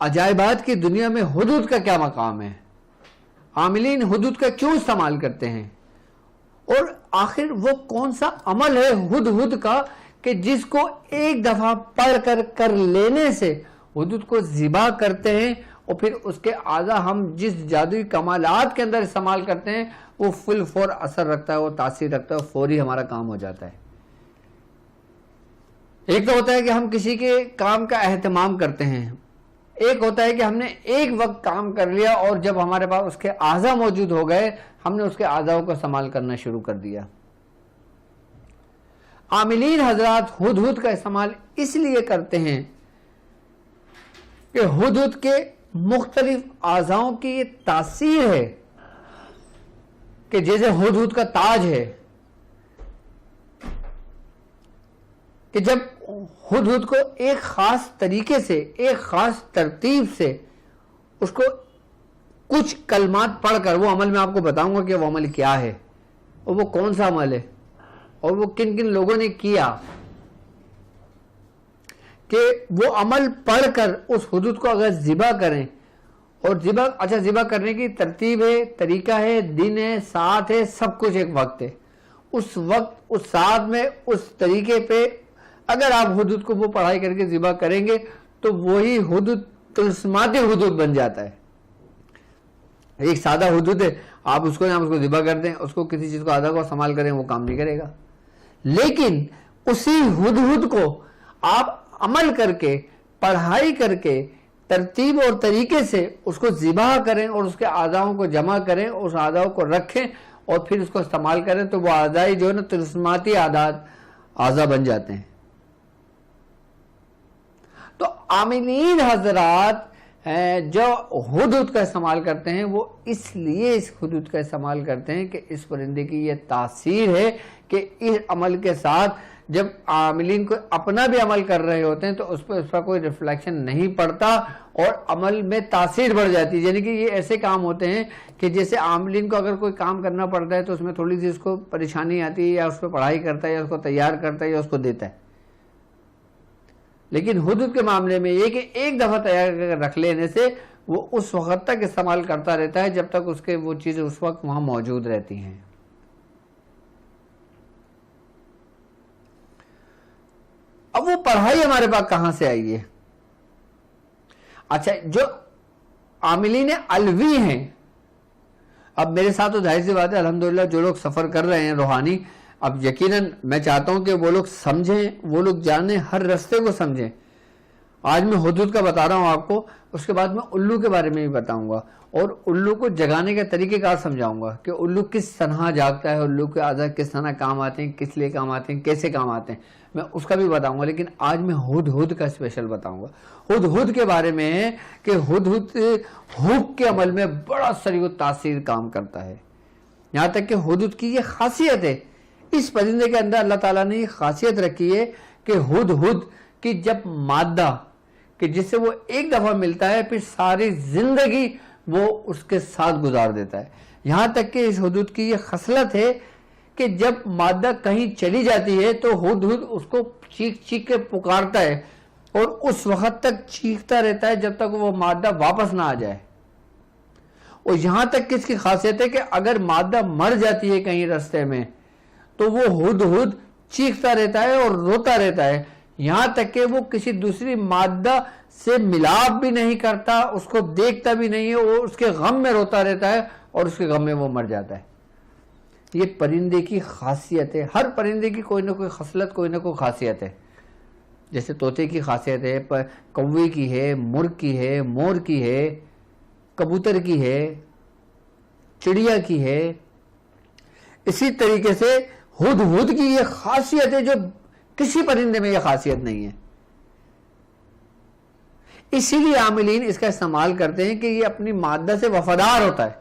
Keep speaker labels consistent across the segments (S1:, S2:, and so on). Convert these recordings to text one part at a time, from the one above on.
S1: عجائبات کی دنیا میں حدود کا کیا مقام ہے، عاملین حدود کا کیوں استعمال کرتے ہیں، اور آخر وہ کون سا عمل ہے حدود کا کہ جس کو ایک دفعہ پڑھ کر لینے سے حدود کو ذبح کرتے ہیں، اور پھر اس کے اعضاء ہم جس جادوئی کمالات کے اندر استعمال کرتے ہیں وہ فل فور اثر رکھتا ہے، وہ تاثیر رکھتا ہے، فوری ہمارا کام ہو جاتا ہے۔ ایک تو ہوتا ہے کہ ہم کسی کے کام کا اہتمام کرتے ہیں، ایک ہوتا ہے کہ ہم نے ایک وقت کام کر لیا اور جب ہمارے پاس اس کے اعضاء موجود ہو گئے ہم نے اس کے اعضاء کو استعمال کرنا شروع کر دیا۔ عاملین حضرات ہدہد کا استعمال اس لیے کرتے ہیں کہ ہدہد کے مختلف اعضاؤں کی یہ تاثیر ہے کہ جیسے ہدہد کا تاج ہے کہ جب ہدہد کو ایک خاص طریقے سے ایک خاص ترتیب سے اس کو کچھ کلمات پڑھ کر، وہ عمل میں آپ کو بتاؤں گا کہ وہ عمل کیا ہے اور وہ کون سا عمل ہے اور وہ کن کن لوگوں نے کیا، کہ وہ عمل پڑھ کر اس ہدہد کو اگر ذبح کریں، اور ذبح کرنے کی ترتیب ہے، طریقہ ہے، دن ہے، ساعت ہے، سب کچھ ایک وقت ہے، اس وقت اس ساعت میں اس طریقے پہ اگر آپ ہدہد کو وہ پڑھائی کر کے ذبح کریں گے تو وہی ہدہد طلسماتی ہدہد بن جاتا ہے۔ ایک سادہ ہدہد ہے، آپ اس کو ذبح کر دیں، اس کو کسی چیز کو آدھا کو استعمال کریں، وہ کام نہیں کرے گا، لیکن اسی ہدہد کو آپ عمل کر کے، پڑھائی کر کے، ترتیب اور طریقے سے اس کو ذبح کریں اور اس کے اعضاؤں کو جمع کریں، اس اعضاؤں کو رکھیں اور پھر اس کو استعمال کریں تو وہ اعضائی جو ہے نا طلسماتی اعضاء بن جاتے ہیں۔ تو عاملین حضرات جو ہدہد کا استعمال کرتے ہیں وہ اس لیے اس ہدہد کا استعمال کرتے ہیں کہ اس پرندے کی یہ تاثیر ہے کہ اس عمل کے ساتھ جب عاملین کو اپنا بھی عمل کر رہے ہوتے ہیں تو اس پر کوئی ریفلیکشن نہیں پڑتا اور عمل میں تاثیر بڑھ جاتی ہے۔ یعنی کہ یہ ایسے کام ہوتے ہیں کہ جیسے عاملین کو اگر کوئی کام کرنا پڑتا ہے تو اس میں تھوڑی سی اس کو پریشانی آتی ہے، یا اس پہ پڑھائی کرتا ہے، یا اس کو تیار کرتا ہے، یا اس کو دیتا ہے، لیکن ہدہد کے معاملے میں یہ کہ ایک دفعہ تیار کر رکھ لینے سے وہ اس وقت تک استعمال کرتا رہتا ہے جب تک اس کے وہ چیزیں اس وقت وہاں موجود رہتی ہیں۔ اب وہ پڑھائی ہمارے پاس کہاں سے آئی ہے؟ اچھا، جو عاملین علوی ہیں، اب میرے ساتھ تو ظاہر سی بات ہے الحمدللہ جو لوگ سفر کر رہے ہیں روحانی، اب یقیناً میں چاہتا ہوں کہ وہ لوگ سمجھیں، وہ لوگ جانیں، ہر رستے کو سمجھیں۔ آج میں ہدہد کا بتا رہا ہوں آپ کو، اس کے بعد میں الو کے بارے میں بھی بتاؤں گا اور الو کو جگانے کا طریقہ کار سمجھاؤں گا کہ الو کس طرح جاگتا ہے، الو کے اعضاء کس طرح کام آتے ہیں، کس لیے کام آتے ہیں، کیسے کام آتے ہیں، میں اس کا بھی بتاؤں گا، لیکن آج میں ہدہد کا اسپیشل بتاؤں گا۔ ہدہد کے بارے میں ہے کہ ہدہد حق کے عمل میں بڑا سریع تاثیر کام کرتا ہے، یہاں تک کہ ہدہد کی یہ خاصیت ہے، اس پرندے کے اندر اللہ تعالیٰ نے یہ خاصیت رکھی ہے کہ ہدہد کی جب مادہ کہ جس سے وہ ایک دفعہ ملتا ہے پھر ساری زندگی وہ اس کے ساتھ گزار دیتا ہے، یہاں تک کہ اس ہدہد کی یہ خصلت ہے کہ جب مادہ کہیں چلی جاتی ہے تو ہدہد اس کو چیخ چیخ کے پکارتا ہے اور اس وقت تک چیختا رہتا ہے جب تک وہ مادہ واپس نہ آ جائے، اور یہاں تک کہ اس کی خاصیت ہے کہ اگر مادہ مر جاتی ہے کہیں رستے میں تو وہ ہدہد چیختا رہتا ہے اور روتا رہتا ہے، یہاں تک کہ وہ کسی دوسری مادہ سے ملاپ بھی نہیں کرتا، اس کو دیکھتا بھی نہیں ہے، وہ اس کے غم میں روتا رہتا ہے اور اس کے غم میں وہ مر جاتا ہے۔ یہ پرندے کی خاصیت ہے، ہر پرندے کی کوئی نہ کوئی خصلت، کوئی نہ کوئی خاصیت ہے، جیسے طوطے کی خاصیت ہے، کوے کی ہے، مرغ کی ہے، مور کی ہے، کبوتر کی ہے، چڑیا کی ہے، اسی طریقے سے ہدہد کی یہ خاصیت ہے جو کسی پرندے میں یہ خاصیت نہیں ہے، اسی لیے عاملین اس کا استعمال کرتے ہیں کہ یہ اپنی مادہ سے وفادار ہوتا ہے،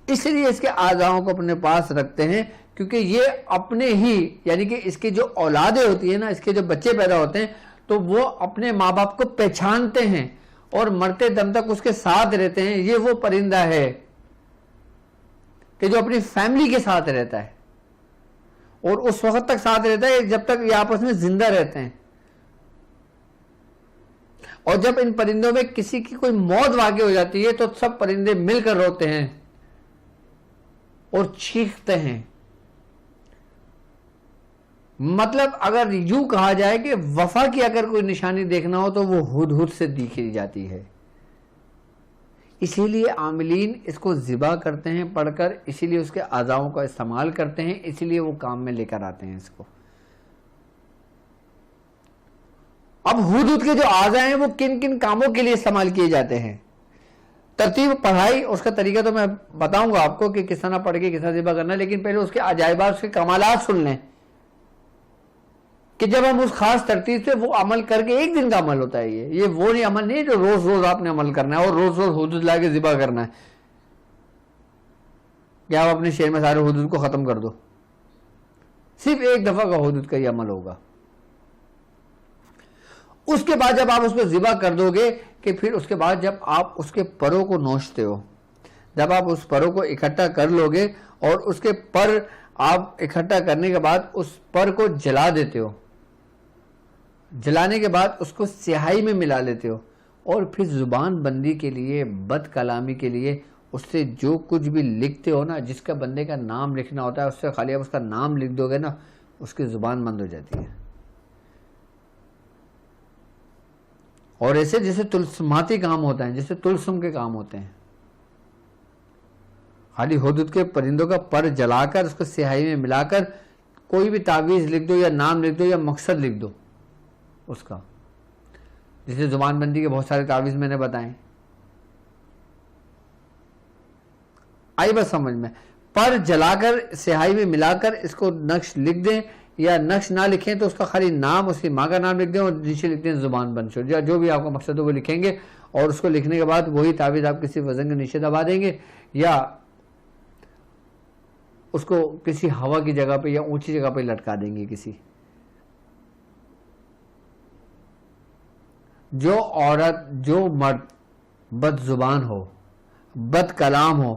S1: اس لیے اس کے اعضاؤں کو اپنے پاس رکھتے ہیں، کیونکہ یہ اپنے ہی یعنی کہ اس کی جو اولادیں ہوتی ہیں نا، اس کے جو بچے پیدا ہوتے ہیں تو وہ اپنے ماں باپ کو پہچانتے ہیں اور مرتے دم تک اس کے ساتھ رہتے ہیں۔ یہ وہ پرندہ ہے کہ جو اپنی فیملی کے ساتھ رہتا ہے اور اس وقت تک ساتھ رہتا ہے جب تک یہ آپس میں زندہ رہتے ہیں، اور جب ان پرندوں میں کسی کی کوئی موت واقع ہو جاتی ہے تو سب پرندے مل کر روتے ہیں اور چیختے ہیں. مطلب اگر یوں کہا جائے کہ وفا کی اگر کوئی نشانی دیکھنا ہو تو وہ ہدہد سے دیکھی جاتی ہے. اسی لیے عاملین اس کو ذبح کرتے ہیں پڑھ کر, اسی لیے اس کے اعضاؤں کا استعمال کرتے ہیں, اسی لیے وہ کام میں لے کر آتے ہیں اس کو. اب ہدہد کے جو اعضاء ہیں وہ کن کن کاموں کے لیے استعمال کیے جاتے ہیں, ترتیب پڑھائی اس کا طریقہ تو میں بتاؤں گا آپ کو کہ کس طرح پڑھ کے کس طرح ذبح کرنا ہے, لیکن پہلے اس کے عجائبات, اس کے کمالات سن لیں کہ جب ہم اس خاص ترتیب سے وہ عمل کر کے, ایک دن کا عمل ہوتا ہے یہ وہ نہیں عمل نہیں جو روز روز آپ نے عمل کرنا ہے اور روز روز ہدہد لا کے ذبح کرنا ہے کہ آپ اپنے شہر میں سارے ہدہد کو ختم کر دو. صرف ایک دفعہ کا ہدہد کا یہ عمل ہوگا. اس کے بعد جب آپ اس کو ذبح کر دو گے کہ پھر اس کے بعد جب آپ اس کے پروں کو نوچتے ہو, جب آپ اس پروں کو اکٹھا کر لو گے اور اس کے پر آپ اکٹھا کرنے کے بعد اس پر کو جلا دیتے ہو, جلانے کے بعد اس کو سیاہی میں ملا لیتے ہو اور پھر زبان بندی کے لیے, بد کلامی کے لیے اس سے جو کچھ بھی لکھتے ہو نا, جس کا بندے کا نام لکھنا ہوتا ہے اس سے خالی آپ اس کا نام لکھ دو گے نا, اس کی زبان بند ہو جاتی ہے. اور ایسے جیسے تلسماتی کام ہوتا ہے, جیسے تلسم کے کام ہوتے ہیں, خالی ہدہد کے پرندوں کا پر جلا کر اس کو سیاہی میں ملا کر کوئی بھی تعویذ لکھ دو یا نام لکھ دو یا مقصد لکھ دو اس کا, جیسے زبان بندی کے بہت سارے تعویذ میں نے بتائیں. آئی بس سمجھ میں, پر جلا کر سیاہی میں ملا کر اس کو نقش لکھ دیں یا نقش نہ لکھیں تو اس کا خالی نام, اس کی ماں کا نام لکھ دیں اور نیچے لکھ دیں زبان بند چھوڑ, یا جو بھی آپ کا مقصد ہو وہ لکھیں گے اور اس کو لکھنے کے بعد وہی تعویذ آپ کسی وزن کے نیچے دبا دیں گے یا اس کو کسی ہوا کی جگہ پہ یا اونچی جگہ پہ لٹکا دیں گے کسی. جو عورت, جو مرد بد زبان ہو, بد کلام ہو,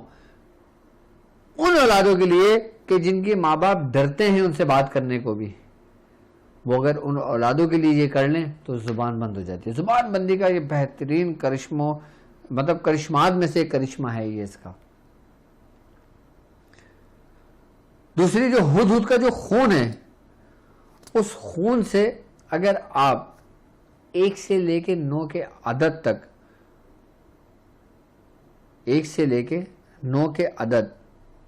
S1: ان اولادوں کے لیے کہ جن کے ماں باپ ڈرتے ہیں ان سے بات کرنے کو بھی, وہ اگر ان اولادوں کے لیے یہ کر لیں تو زبان بند ہو جاتی ہے. زبان بندی کا یہ بہترین کرشموں, مطلب کرشمات میں سے ایک کرشمہ ہے یہ اس کا. دوسری جو ہدہد کا جو خون ہے, اس خون سے اگر آپ 1 سے لے کے 9 کے عدد تک, 1 سے لے کے 9 کے عدد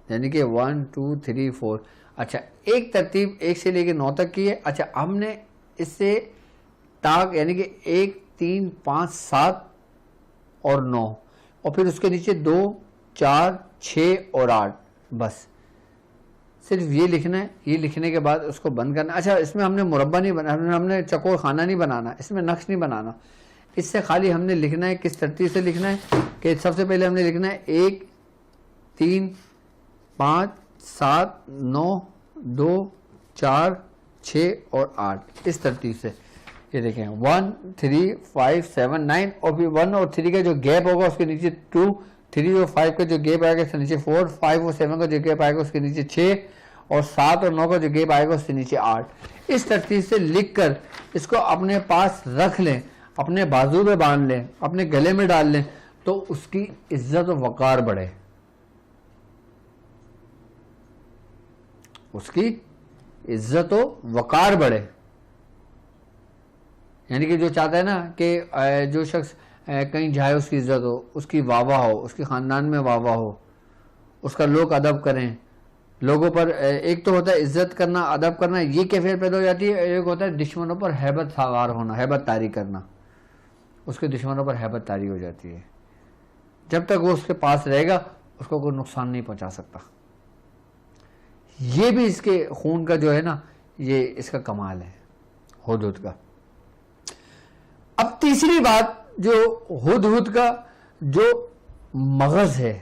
S1: یعنی کہ 1 2 3 4, اچھا ایک ترتیب 1 سے لے کے 9 تک کی ہے. اچھا ہم نے اس سے تاک یعنی کہ 1 3 5 7 اور 9 اور پھر اس کے نیچے 2 4 6 اور 8, بس صرف یہ لکھنا ہے. یہ لکھنے کے بعد اس کو بند کرنا. اچھا اس میں ہم نے مربع نہیں بنانا, ہم نے چکور خانہ نہیں بنانا, اس میں نقش نہیں بنانا, اس سے خالی ہم نے لکھنا ہے. کس ترتیب سے لکھنا ہے کہ سب سے پہلے ہم نے لکھنا ہے 1 3 5 7 9 2 4 6 اور 8, اس ترتیب سے. یہ دیکھیں 1 3 5 7 9 اور پھر 1 اور 3 کا جو گیپ ہوگا اس کے نیچے 2, 3 اور 5 کا جو گیپ آئے گا اس کے نیچے 4, 5 اور 7 کا جو گیپ آئے گا اس کے نیچے 6 اور 7 اور 9 کا جو گیپ آئے گا اس کے نیچے 8. اس ترتیب سے لکھ کر اس کو اپنے پاس رکھ لیں, اپنے بازو میں باندھ لیں, اپنے گلے میں ڈال لیں, تو اس کی عزت و وقار بڑھے, اس کی عزت و وقار بڑھے. یعنی کہ جو چاہتا ہے نا کہ جو شخص کہیں جائے اس کی عزت ہو, اس کی واہ واہ ہو, اس کے خاندان میں واہ واہ ہو, اس کا لوگ ادب کریں, لوگوں پر ایک تو ہوتا ہے عزت کرنا, ادب کرنا, یہ کیفیت پیدا ہو جاتی ہے. ایک ہوتا ہے دشمنوں پر ہیبت سوار ہونا, ہیبت طاری کرنا, اس کے دشمنوں پر ہیبت طاری ہو جاتی ہے. جب تک وہ اس کے پاس رہے گا اس کو کوئی نقصان نہیں پہنچا سکتا. یہ بھی اس کے خون کا جو ہے نا, یہ اس کا کمال ہے ہدہد کا. اب تیسری بات جو ہدہد کا جو مغز ہے,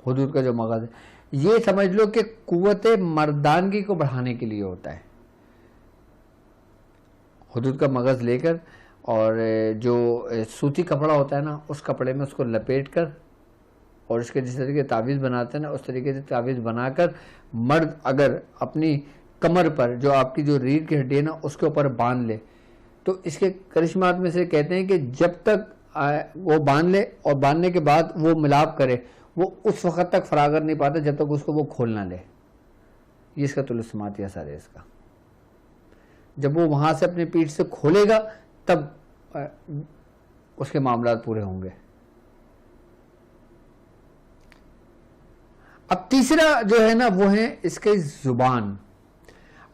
S1: ہدہد کا جو مغز ہے, یہ سمجھ لو کہ قوت مردانگی کو بڑھانے کے لیے ہوتا ہے. ہدہد کا مغز لے کر اور جو سوتی کپڑا ہوتا ہے نا, اس کپڑے میں اس کو لپیٹ کر اور اس کے جس طریقے تعویذ بناتے ہیں نا, اس طریقے سے تعویذ بنا کر مرد اگر اپنی کمر پر جو آپ کی جو ریڑھ کی ہڈی ہے نا اس کے اوپر باندھ لے, تو اس کے کرشمات میں سے کہتے ہیں کہ جب تک وہ باندھ لے اور باندھنے کے بعد وہ ملاپ کرے وہ اس وقت تک فراغت نہیں پاتا جب تک اس کو وہ کھول نہ لے. یہ اس کا طلسماتی اثر ہے. اس کا جب وہ وہاں سے اپنے پیٹھ سے کھولے گا تب اس کے معاملات پورے ہوں گے. اب تیسرا جو ہے نا وہ ہے اس کی زبان.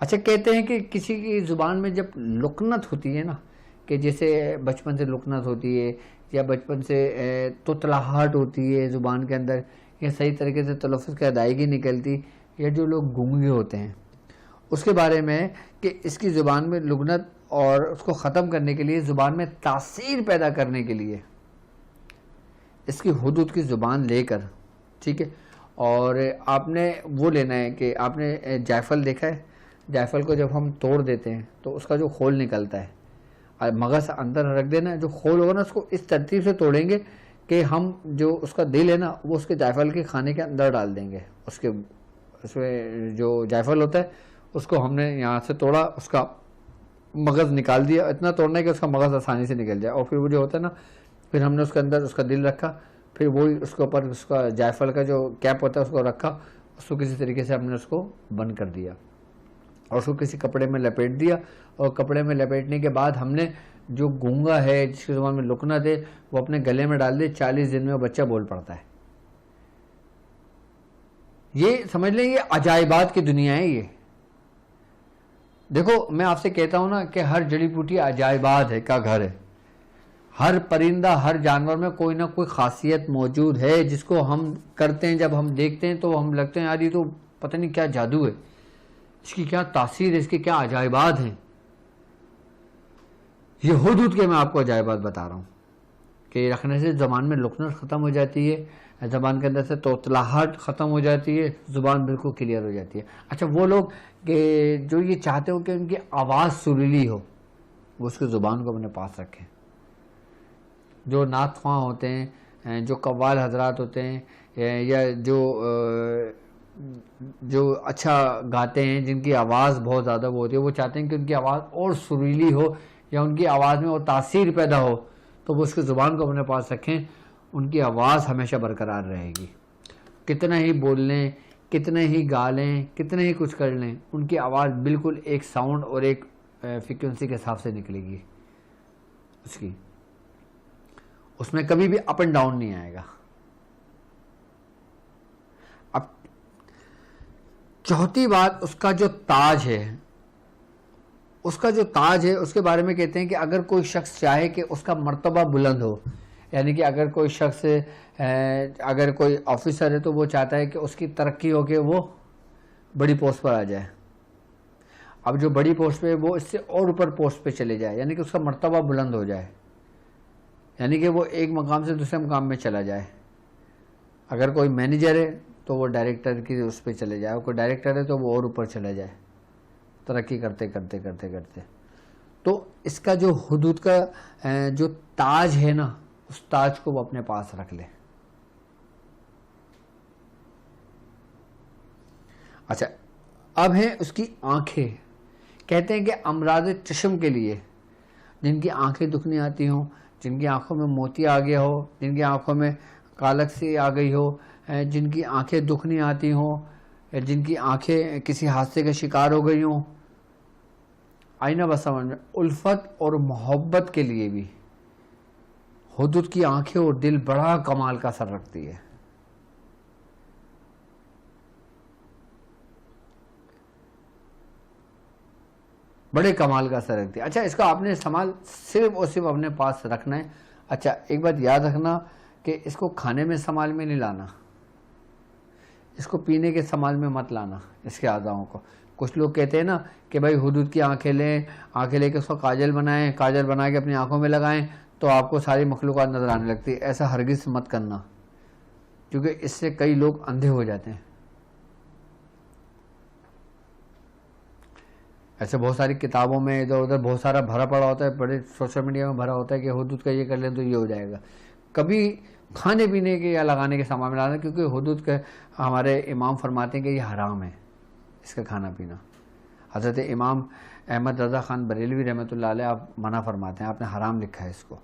S1: اچھا کہتے ہیں کہ کسی کی زبان میں جب لکنت ہوتی ہے نا, کہ جیسے بچپن سے لکنت ہوتی ہے یا بچپن سے توتلاہٹ ہوتی ہے زبان کے اندر, یا صحیح طریقے سے تلفظ کی ادائیگی نکلتی, یا جو لوگ گونگے ہوتے ہیں اس کے بارے میں کہ اس کی زبان میں لکنت اور اس کو ختم کرنے کے لیے, زبان میں تاثیر پیدا کرنے کے لیے اس کی حدود کی زبان لے کر, ٹھیک ہے, اور آپ نے وہ لینا ہے کہ آپ نے جائفل دیکھا ہے, جائفل کو جب ہم توڑ دیتے ہیں تو اس کا جو خول نکلتا ہے, مغز اندر رکھ دینا, جو خول ہوگا نا اس کو اس ترتیب سے توڑیں گے کہ ہم جو اس کا دل ہے نا وہ اس کے جائفل کے کھانے کے اندر ڈال دیں گے. اس میں جو جائفل ہوتا ہے اس کو ہم نے یہاں سے توڑا, اس کا مغز نکال دیا, اتنا توڑنا ہے کہ اس کا مغز آسانی سے نکل جائے, اور پھر وہ جو ہوتا ہے نا پھر ہم نے اس کے اندر اس کا دل رکھا, پھر وہی اس کے اوپر اس کا جائفل کا جو کیپ ہوتا ہے اس کو رکھا, اس کو کسی طریقے سے ہم نے اس کو بند کر دیا اور اس کو کسی کپڑے میں لپیٹ دیا, اور کپڑے میں لپیٹنے کے بعد ہم نے جو گونگا ہے جس کی زبان میں لکنت ہے وہ اپنے گلے میں ڈال دے, 40 دن میں وہ بچہ بول پڑتا ہے. یہ سمجھ لیں یہ عجائبات کی دنیا ہے. یہ دیکھو میں آپ سے کہتا ہوں نا کہ ہر جڑی بوٹی عجائبات ہے کا گھر ہے. ہر پرندہ ہر جانور میں کوئی نہ کوئی خاصیت موجود ہے جس کو ہم کرتے ہیں, جب ہم دیکھتے ہیں تو ہم لگتے ہیں یار یہ تو پتہ نہیں کیا جادو ہے, اس کی کیا تاثیر ہے, اس کے کیا عجائبات ہیں. یہ حدود کے میں آپ کو عجائبات بتا رہا ہوں کہ یہ رکھنے سے زبان میں لکنت ختم ہو جاتی ہے, زبان کے اندر سے توتلاہٹ ختم ہو جاتی ہے, زبان بالکل کلیئر ہو جاتی ہے. اچھا وہ لوگ کہ جو یہ چاہتے ہو کہ ان کی آواز سریلی ہو وہ اس کی زبان کو اپنے پاس رکھیں. جو نعت خواں ہوتے ہیں, جو قوال حضرات ہوتے ہیں, یا جو اچھا گاتے ہیں, جن کی آواز بہت زیادہ وہ ہوتی ہے, وہ چاہتے ہیں کہ ان کی آواز اور سریلی ہو یا ان کی آواز میں اور تاثیر پیدا ہو, تو وہ اس کی زبان کو اپنے پاس رکھیں. ان کی آواز ہمیشہ برقرار رہے گی. کتنا ہی بول لیں, کتنے ہی گا لیں, کتنے ہی کچھ کر لیں, ان کی آواز بالکل ایک ساؤنڈ اور ایک فریکوینسی کے حساب سے نکلے گی. اس میں کبھی بھی اپ اینڈ ڈاؤن نہیں آئے گا. اب چوتھی بات, اس کا جو تاج ہے, اس کا جو تاج ہے اس کے بارے میں کہتے ہیں کہ اگر کوئی شخص چاہے کہ اس کا مرتبہ بلند ہو, یعنی کہ اگر کوئی شخص اگر کوئی آفیسر ہے تو وہ چاہتا ہے کہ اس کی ترقی ہو کے وہ بڑی پوسٹ پر آ جائے. اب جو بڑی پوسٹ پہ وہ اس سے اور اوپر پوسٹ پہ چلے جائے, یعنی کہ اس کا مرتبہ بلند ہو جائے, یعنی کہ وہ ایک مقام سے دوسرے مقام میں چلا جائے. اگر کوئی مینیجر ہے تو وہ ڈائریکٹر کی اس پہ چلے جائے, کوئی ڈائریکٹر ہے تو وہ اور اوپر چلا جائے, ترقی کرتے کرتے کرتے کرتے. تو اس کا جو حدود کا جو تاج ہے نا, اس تاج کو وہ اپنے پاس رکھ لے. اچھا اب ہیں اس کی آنکھیں. کہتے ہیں کہ امراض چشم کے لیے, جن کی آنکھیں دکھنی آتی ہوں, جن کی آنکھوں میں موتی آ گیا ہو, جن کی آنکھوں میں کالک سی آ گئی ہو, جن کی آنکھیں دکھنی آتی ہوں, جن کی آنکھیں کسی حادثے کا شکار ہو گئی ہوں, آئینہ بس سمجھ میں, الفت اور محبت کے لیے بھی حدود کی آنکھیں اور دل بڑا کمال کا اثر رکھتی ہے. بڑے کمال کا اثر رکھتی ہے. اچھا اس کا آپ نے استعمال صرف اور صرف اپنے پاس رکھنا ہے. اچھا ایک بات یاد رکھنا کہ اس کو کھانے میں استعمال میں نہیں لانا, اس کو پینے کے استعمال میں مت لانا اس کے اعضاؤں کو. کچھ لوگ کہتے ہیں نا کہ بھائی حدود کی آنکھیں لیں, آنکھیں لے کے اس کو کاجل بنائیں, کاجل بنا کے اپنی آنکھوں میں لگائیں تو آپ کو ساری مخلوقات نظر آنے لگتی ہے. ایسا ہرگز مت کرنا, کیونکہ اس سے کئی لوگ اندھے ہو جاتے ہیں. ایسے بہت ساری کتابوں میں ادھر ادھر بہت سارا بھرا پڑا ہوتا ہے, بڑے سوشل میڈیا میں بھرا ہوتا ہے کہ حدود کا یہ کر لیں تو یہ ہو جائے گا. کبھی کھانے پینے کے یا لگانے کے سامان میں لانا, کیونکہ حدود کا ہمارے امام فرماتے ہیں کہ یہ حرام ہے اس کا کھانا پینا. حضرت امام احمد رضا خان بریلوی رحمۃ اللہ علیہ آپ منع فرماتے ہیں، آپ نے حرام لکھا ہے اس کو.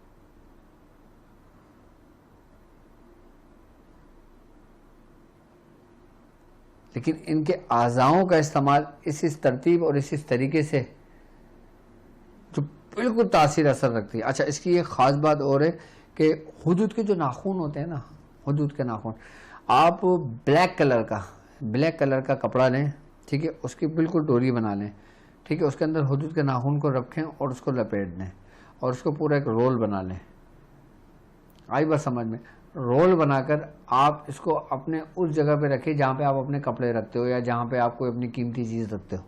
S1: لیکن ان کے اعضاؤں کا استعمال اس ترتیب اور اس طریقے سے جو بالکل تاثیر اثر رکھتی ہے. اچھا اس کی ایک خاص بات اور ہے کہ حدود کے جو ناخن ہوتے ہیں نا، حدود کے ناخن، آپ بلیک کلر کا کپڑا لیں، ٹھیک ہے، اس کی بالکل ڈوری بنا لیں، ٹھیک ہے، اس کے اندر حدود کے ناخن کو رکھیں اور اس کو لپیٹ دیں اور اس کو پورا ایک رول بنا لیں. آئی بات سمجھ میں؟ رول بنا کر آپ اس کو اپنے اس جگہ پہ رکھیں جہاں پہ آپ اپنے کپڑے رکھتے ہو یا جہاں پہ آپ کوئی اپنی قیمتی چیز رکھتے ہو.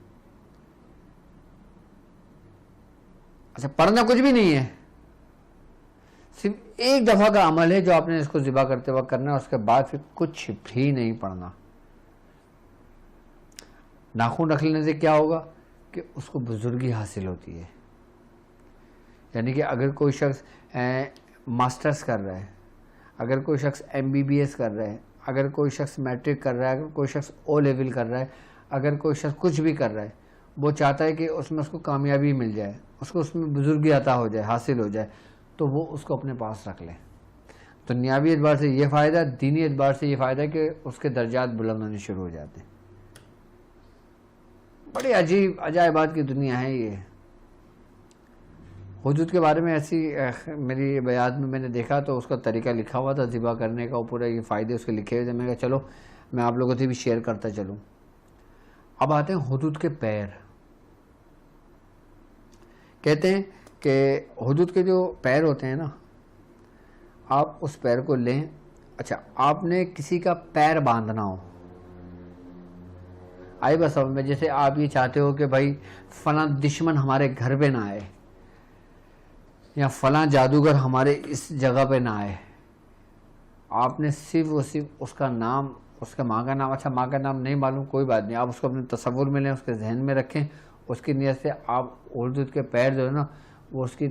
S1: اچھا پڑھنا کچھ بھی نہیں ہے، صرف ایک دفعہ کا عمل ہے جو آپ نے اس کو ذبح کرتے وقت کرنا ہے، اس کے بعد پھر کچھ بھی نہیں پڑھنا. ناخن رکھ لینے سے کیا ہوگا کہ اس کو بزرگی حاصل ہوتی ہے. یعنی کہ اگر کوئی شخص ماسٹرز کر رہا ہے، اگر کوئی شخص MBBS کر رہا ہے، اگر کوئی شخص میٹرک کر رہا ہے، اگر کوئی شخص O لیول کر رہا ہے، اگر کوئی شخص کچھ بھی کر رہا ہے، وہ چاہتا ہے کہ اس میں اس کو کامیابی مل جائے، اس میں بزرگی عطا ہو جائے، حاصل ہو جائے، تو وہ اس کو اپنے پاس رکھ لے. دنیاوی اعتبار سے یہ فائدہ، دینی اعتبار سے یہ فائدہ کہ اس کے درجات بلند ہونے شروع ہو جاتے ہیں. بڑی عجائبات کی دنیا ہے یہ. حدود کے بارے میں ایسی میری بیان میں نے دیکھا تو اس کا طریقہ لکھا ہوا تھا ذبح کرنے کا، پورا یہ فائدے اس کے لکھے ہوئے تھے. میں کہا چلو میں آپ لوگوں سے بھی شیئر کرتا چلوں. اب آتے ہیں حدود کے پیر. کہتے ہیں کہ حدود کے جو پیر ہوتے ہیں نا، آپ اس پیر کو لیں. اچھا آپ نے کسی کا پیر باندھنا ہو، آئی بس اب میں، جیسے آپ یہ چاہتے ہو کہ بھائی فلاں دشمن ہمارے گھر پہ نہ آئے یا فلاں جادوگر ہمارے اس جگہ پہ نہ آئے، آپ نے صرف اور صرف اس کا نام، اس کا ماں کا نام، اچھا ماں کا نام نہیں معلوم کوئی بات نہیں، آپ اس کو اپنے تصور میں لیں، اس کے ذہن میں رکھیں، اس کی نیت سے آپ حدود کے پیر جو ہے نا وہ اس کی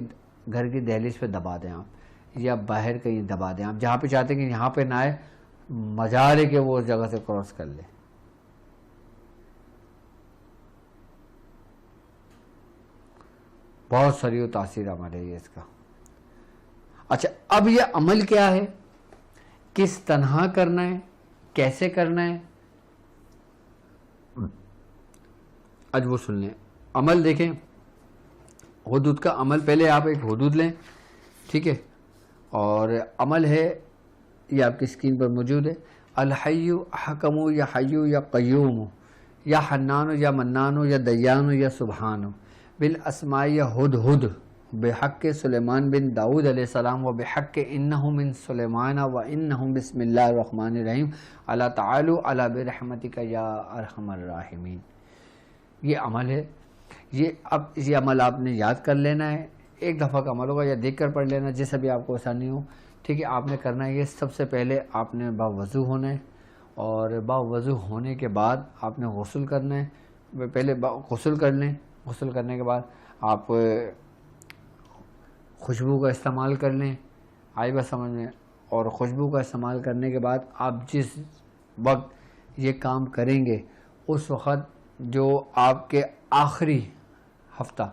S1: گھر کی دہلیز پہ دبا دیں آپ، یا باہر کہیں دبا دیں آپ، جہاں پہ چاہتے ہیں کہ یہاں پہ نہ آئے، مجال ہے کہ وہ اس جگہ سے کراس کر لے. بہت ساری و تاثیر عمل ہے یہ اس کا. اچھا اب یہ عمل کیا ہے، کس طرح کرنا ہے، کیسے کرنا ہے، آج وہ سن لیں. عمل دیکھیں، حدود کا عمل، پہلے آپ ایک حدود لیں، ٹھیک ہے، اور عمل ہے یہ آپ کی اسکرین پر موجود ہے. الحی حکم یا حیو یا قیوم یا حنان یا منان یا دیان یا سبحان بالاسماء یا ہدہد بحق سلیمان بن داود علیہ السلام و بحق انہ من سلیمان و انہ بسم اللہ الرحمن الرحیم اللہ تعالی علی برحمتک یا ارحم الراحمین. یہ عمل ہے. یہ عمل آپ نے یاد کر لینا ہے، ایک دفعہ کا عمل ہوگا، یا دیکھ کر پڑھ لینا جیسا بھی آپ کو آسانی ہو، ٹھیک ہے. آپ نے کرنا ہے یہ، سب سے پہلے آپ نے باوضو ہونا ہے، اور باوضو ہونے کے بعد آپ نے غسل کرنا ہے. پہلے غسل کر لیں، غسل کرنے کے بعد آپ خوشبو کا استعمال کر لیں، آئی بات سمجھ میں. اور خوشبو کا استعمال کرنے کے بعد آپ جس وقت یہ کام کریں گے اس وقت جو آپ کے آخری ہفتہ،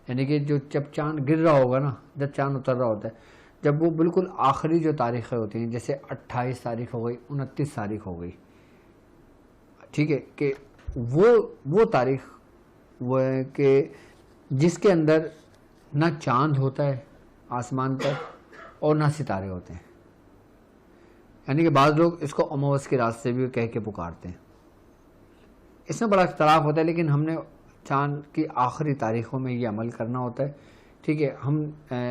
S1: یعنی کہ جب چاند گر رہا ہوگا نا، جب چاند اتر رہا ہوتا ہے، جب وہ بالکل آخری جو تاریخیں ہوتی ہیں، جیسے 28 تاریخ ہو گئی، 29 تاریخ ہو گئی، ٹھیک ہے، کہ وہ تاریخ وہ ہے کہ جس کے اندر نہ چاند ہوتا ہے آسمان پر اور نہ ستارے ہوتے ہیں. یعنی کہ بعض لوگ اس کو اموس کی رات سے بھی کہہ کے پکارتے ہیں. اس میں بڑا اختلاف ہوتا ہے، لیکن ہم نے چاند کی آخری تاریخوں میں یہ عمل کرنا ہوتا ہے، ٹھیک ہے. ہم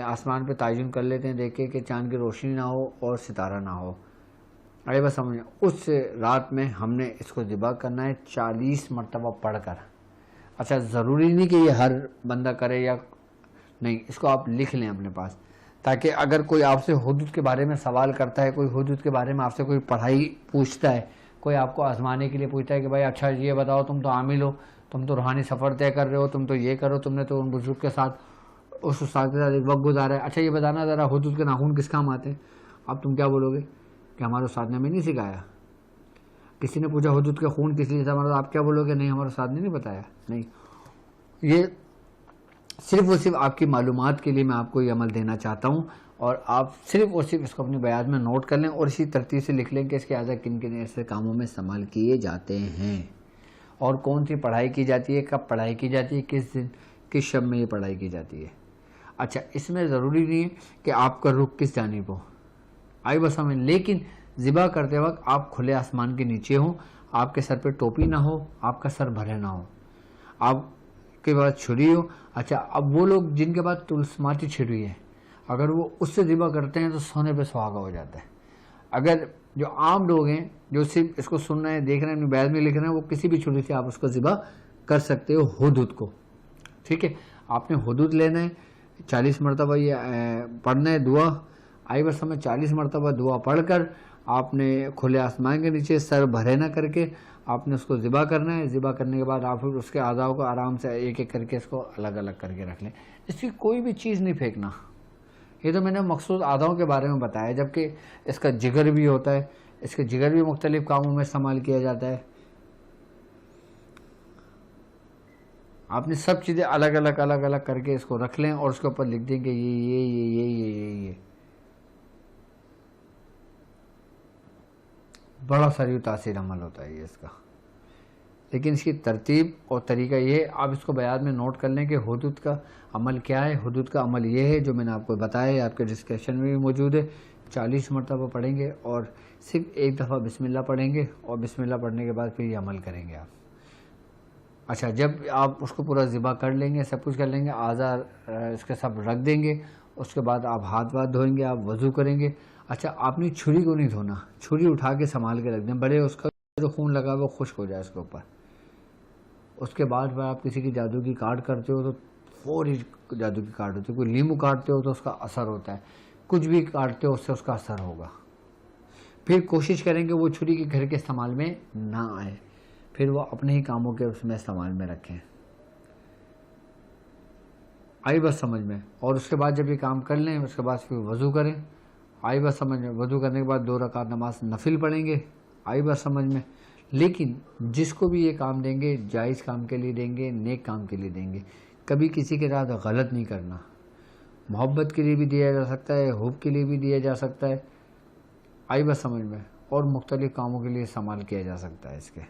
S1: آسمان پہ تعین کر لیتے ہیں، دیکھیں کہ چاند کی روشنی نہ ہو اور ستارہ نہ ہو، آگے بس سمجھیں. اس رات میں ہم نے اس کو ذبح کرنا ہے 40 مرتبہ پڑھ کر. اچھا ضروری نہیں کہ یہ ہر بندہ کرے یا نہیں، اس کو آپ لکھ لیں اپنے پاس، تاکہ اگر کوئی آپ سے حدود کے بارے میں سوال کرتا ہے، کوئی حدود کے بارے میں آپ سے کوئی پڑھائی پوچھتا ہے، کوئی آپ کو آزمانے کے لیے پوچھتا ہے کہ بھائی اچھا یہ بتاؤ تم تو عامل ہو، تم تو روحانی سفر طے کر رہے ہو، تم تو یہ کرو، تم نے تو ان بزرگ کے ساتھ، اس استاد کے ساتھ ایک وقت گزارا ہے، اچھا یہ بتانا ذرا حدود کے ناخن کس کام آتے ہیں. اب تم کیا بولو گے کہ ہمارے استاد نے ہمیں نہیں سکھایا. کسی نے پوچھا حدود کے خون کس لیے تھا ہمارا، آپ کیا بولو گے نہیں ہمارے استاد نے نہیں بتایا. نہیں، یہ صرف اور صرف آپ کی معلومات کے لیے میں آپ کو یہ عمل دینا چاہتا ہوں، اور آپ صرف اور صرف اس کو اپنی بیان میں نوٹ کر لیں اور اسی ترتیب سے لکھ لیں کہ اس کے اعضاء کن کن ایسے کاموں میں استعمال کیے جاتے ہیں، اور کون سی پڑھائی کی جاتی ہے، کب پڑھائی کی جاتی ہے، کس دن کس شب میں یہ پڑھائی کی جاتی ہے۔ اچھا، اس میں ضروری نہیں ہے کہ آپ کا رخ کس جانب ہو، آئی بس ہمیں، لیکن ذبح کرتے وقت آپ کھلے آسمان کے نیچے ہوں، آپ کے سر پہ ٹوپی نہ ہو، آپ کا سر بھرے نہ ہو، آپ کے پاس چھری ہو۔ اچھا، اب وہ لوگ جن کے پاس طلسماتی چھری ہے، اگر وہ اس سے ذبح کرتے ہیں تو سونے پہ سہاگا ہو جاتا ہے۔ اگر جو عام لوگ ہیں جو صرف اس کو سن رہے ہیں، دیکھ رہے ہیں، اپنی بیان میں لکھ رہے ہیں، وہ کسی بھی چھری سے آپ اس کو ذبح کر سکتے ہو، حدود کو، ٹھیک ہے۔ آپ نے حدود لینا ہے، 40 مرتبہ یہ پڑھنا ہے دعا، آئی بس ہمیں 40 مرتبہ دعا پڑھ کر آپ نے کھلے آسمان کے نیچے سر بھرے نہ کر کے آپ نے اس کو ذبح کرنا ہے۔ ذبح کرنے کے بعد آپ پھر اس کے اعضاء کو آرام سے ایک ایک کر کے اس کو الگ الگ کر کے رکھ لیں، اس کی کوئی بھی چیز نہیں پھینکنا۔ یہ تو میں نے مخصوص اعضاءوں کے بارے میں بتایا، جبکہ اس کا جگر بھی ہوتا ہے، اس کے جگر بھی مختلف کاموں میں استعمال کیا جاتا ہے۔ آپ نے سب چیزیں الگ الگ کر کے اس کو رکھ لیں اور اس کے اوپر لکھ دیں کہ یہ بڑا ساری تاثیر عمل ہوتا ہے یہ اس کا، لیکن اس کی ترتیب اور طریقہ یہ ہے، آپ اس کو بیان میں نوٹ کر لیں کہ حدود کا عمل کیا ہے۔ حدود کا عمل یہ ہے جو میں نے آپ کو بتایا ہے، آپ کے ڈسکرپشن میں بھی موجود ہے، 40 مرتبہ پڑھیں گے اور صرف ایک دفعہ بسم اللہ پڑھیں گے، اور بسم اللہ پڑھنے کے بعد پھر یہ عمل کریں گے آپ۔ اچھا، جب آپ اس کو پورا ذبح کر لیں گے، سب کچھ کر لیں گے، اعضاء اس کے سب رکھ دیں گے، اس کے بعد آپ ہاتھ واتھ دھوئیں گے، آپ وضو کریں گے۔ اچھا، آپ نے چھری کو نہیں دھونا، چھری اٹھا کے سنبھال کے رکھ دیں، بڑے اس کا جو خون لگا وہ خشک ہو جائے اس کے اوپر۔ اس کے بعد آپ کسی کی جادو کی کاٹ کرتے ہو تو فوری جادو کی کاٹ ہوتی ہے، کوئی لیمو کاٹتے ہو تو اس کا اثر ہوتا ہے، کچھ بھی کاٹتے ہو اس سے اس کا اثر ہوگا۔ پھر کوشش کریں کہ وہ چھری کے گھر کے استعمال میں نہ آئے، پھر وہ اپنے ہی کاموں کے اس میں استعمال میں رکھیں، آئی بس سمجھ میں۔ اور اس کے بعد جب یہ کام کر لیں، اس کے بعد پھر وضو کریں، آئی بس سمجھ میں۔ وضو کرنے کے بعد 2 رکعت نماز نفل پڑھیں گے، آئی بس سمجھ میں۔ لیکن جس کو بھی یہ کام دیں گے، جائز کام کے لیے دیں گے، نیک کام کے لیے دیں گے، کبھی کسی کے ساتھ غلط نہیں کرنا۔ محبت کے لیے بھی دیا جا سکتا ہے، حب کے لیے بھی دیا جا سکتا ہے، آئی بس سمجھ میں، اور مختلف کاموں کے لیے استعمال کیا جا سکتا ہے اس کے۔